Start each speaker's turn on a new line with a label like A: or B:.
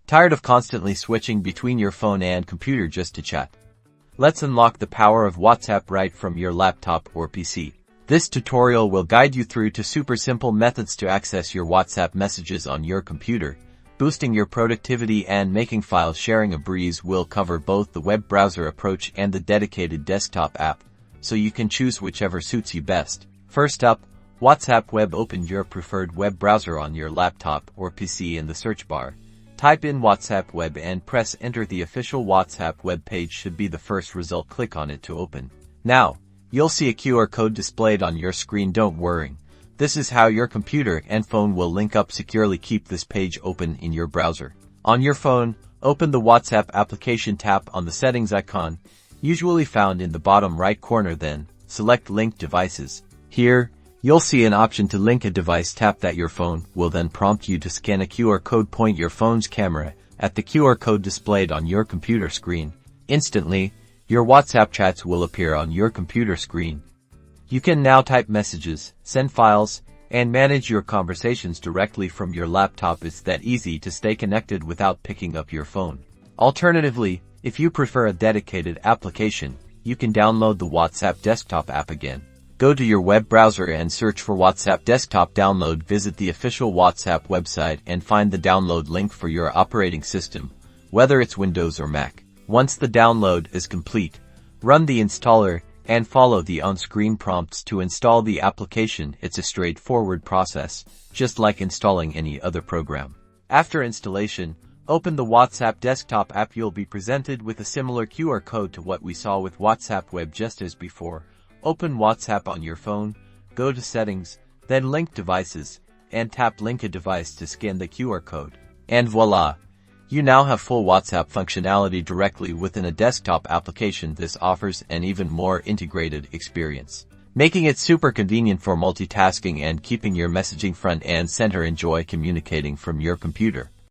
A: Tired of constantly switching between your phone and computer just to chat? Let's unlock the power of WhatsApp right from your laptop or PC. This tutorial will guide you through to super simple methods to access your WhatsApp messages on your computer, boosting your productivity and making file sharing a breeze. We'll cover both the web browser approach and the dedicated desktop app, so you can choose whichever suits you best. First up, WhatsApp Web. Open your preferred web browser on your laptop or PC. In the search bar, type in WhatsApp Web and press enter. The official WhatsApp web page should be the first result. Click on it to open. Now, you'll see a QR code displayed on your screen. Don't worry. This is how your computer and phone will link up securely. Keep this page open in your browser. On your phone, open the WhatsApp application. Tap on the settings icon, usually found in the bottom right corner. Then, select Link Devices. Here, you'll see an option to link a device. Tap that. Your phone will then prompt you to scan a QR code. Point your phone's camera at the QR code displayed on your computer screen. Instantly, your WhatsApp chats will appear on your computer screen. You can now type messages, send files, and manage your conversations directly from your laptop. It's that easy to stay connected without picking up your phone. Alternatively, if you prefer a dedicated application, you can download the WhatsApp desktop app. Again, go to your web browser and search for WhatsApp Desktop. Download. Visit the official WhatsApp website and find the download link for your operating system, whether it's Windows or Mac. Once the download is complete, run the installer and follow the on-screen prompts to install the application. It's a straightforward process, just like installing any other program. After installation, open the WhatsApp Desktop app. You'll be presented with a similar QR code to what we saw with WhatsApp Web. Just as before, open WhatsApp on your phone, go to Settings, then Link Devices, and tap Link a Device to scan the QR code. And voila! You now have full WhatsApp functionality directly within a desktop application. This offers an even more integrated experience, making it super convenient for multitasking and keeping your messaging front and center. Enjoy communicating from your computer.